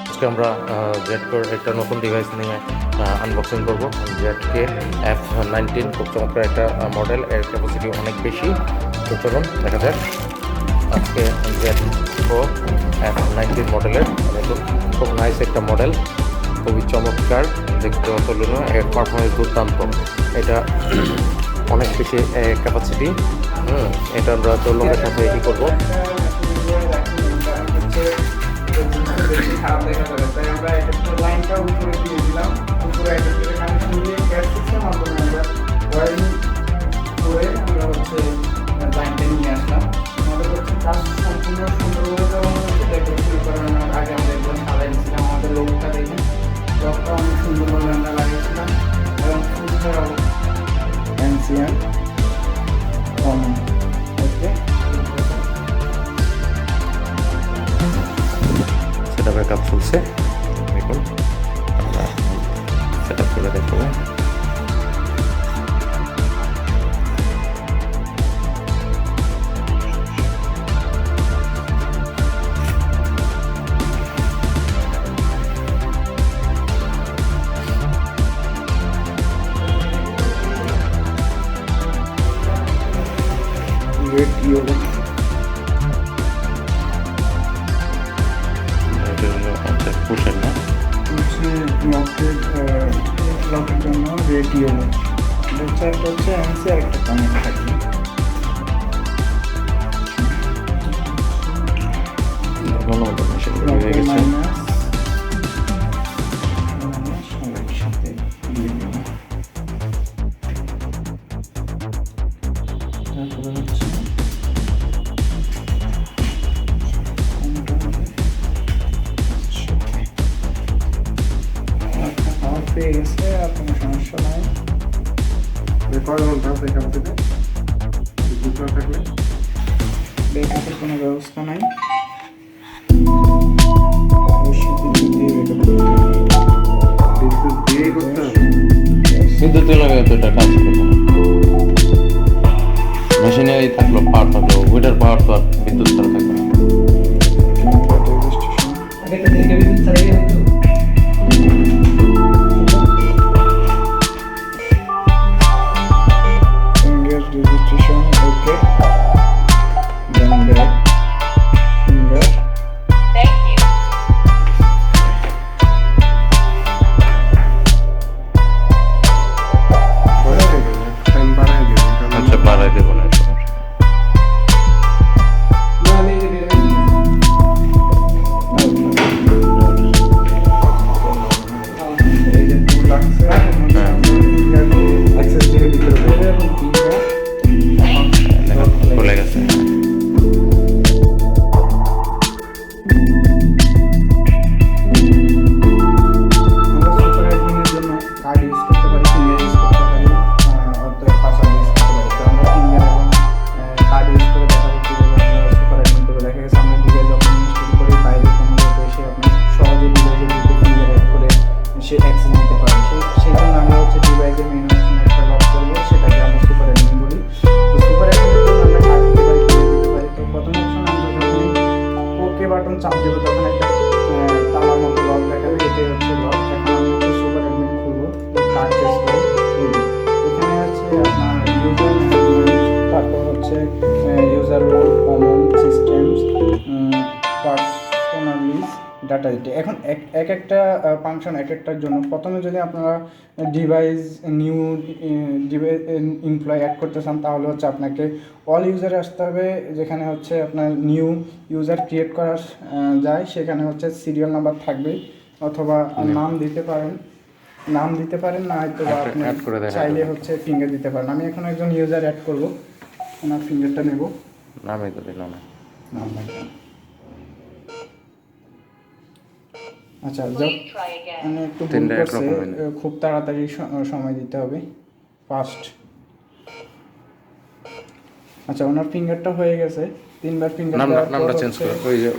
আজকে আমরা জেডকোর একটা নতুন ডিভাইস নিয়ে আনবক্সিং করবো। জেডকে F19 খুব চমৎকার একটা মডেল, এর ক্যাপাসিটি অনেক বেশি। তো চলুন দেখা যাক আজকে জেডকো F19 মডেলের নতুন খুব নাইস একটা মডেল, খুবই চমৎকার দেখতে অতুলনীয়, এর পারফরমেন্স দুর্দান্ত। এটা অনেক বেশি ক্যাপাসিটি। এটা আমরা তো লোকের সাথে ই করবো। খারাপ দেখা যাবে, তাই আমরা একটা লাইনটা উপরে দিয়ে দিলাম। উপরে একটা কানেকশন দিয়ে গ্যাস সিস্টেম মাধ্যমে আমরা ওয়ারিং করে আমরা হচ্ছে লাইনটা নিয়ে আসলাম। আমাদের হচ্ছে কাজ সম্পূর্ণ সুন্দরভাবে দেওয়া হয়েছে। ডেকোরেশন করানোর আগে আমরা এগুলো সাজাই দিয়েছিলাম। আমাদের লোকটা দেখেন, লোকটা অনেক সুন্দরভাবে আমরা লাগিয়েছিলাম এবং ফুলটাও এনসিএন কমন। ওকে, সেটা ব্যাকআপ চলছে, দেখুন আমরা সেট আপ করে দেখবো। পুষেন না লকের জন্য রেডিও হচ্ছে এমসি আর একটা কানেক্ট থাকে। পেয়ে গেছে, আর কোনো সমস্যা নাই। ব্যাকআপের কোনো ব্যবস্থা নাই। বিদ্যুৎ লাগে তো এটা কাজ করবে না। মেশিনারি থাকলো, পাওয়ার থাকলো, ওইটার পাওয়ার তো আর বিদ্যুৎ ছাড়া থাকবে না। registration, okay. Then back finger. Thank you. আচ্ছা, বাড়াই দেবো না, খুলে গেছে। সে অ্যাক্সেস নিতে পারে। সেই জন্য আমরা হচ্ছে ডিভাইসের মেনু একটা লক করবো, সেটাকে আমরা সুপার অ্যাডমিন বলি। তো সুপার অ্যাডমিনের জন্য আমরা কাজ দিতে পারি, দিতে পারি। তো প্রথম অপশন আমরা যখন ওকে বাটন চাপ দেবো তখন একটা তালার মতো লক দেখাবে, এটাই হচ্ছে লক। এখন আমি হচ্ছে সুপার অ্যাডমিন খুলবো, কার্ড টেস্ট করে এখানে হচ্ছে আপনার ইউজার ম্যানেজমেন্ট, তারপর হচ্ছে ইউজার রোল, কমন সিস্টেমস, পার্সোনালিজ, ডাটা দিতে। এখন এক একটা ফাংশন এক একটার জন্য প্রথমে যদি আপনারা device new device employ add করতে চান তাহলে হচ্ছে আপনাকে অল ইউজারে আসতে হবে, যেখানে হচ্ছে আপনার নিউ ইউজার ক্রিয়েট করা যায়। সেখানে হচ্ছে সিরিয়াল নাম্বার থাকবে, অথবা নাম দিতে পারেন না হয়তো আপনি চাইলে হচ্ছে ফিঙ্গার দিতে পারেন। আমি এখন একজন ইউজার অ্যাড করবো, ওনার ফিঙ্গারটা নেব। নামই তো দিল না, নাম লাগবে। আচ্ছা, মানে একটু ভুল করছে, খুব তাড়াতাড়ি সময় দিতে হবে, ফাস্ট। আচ্ছা, ওনার ফিঙ্গারটা হয়ে গেছে, 3বার ফিঙ্গার নামটা চেঞ্জ করে ওই যে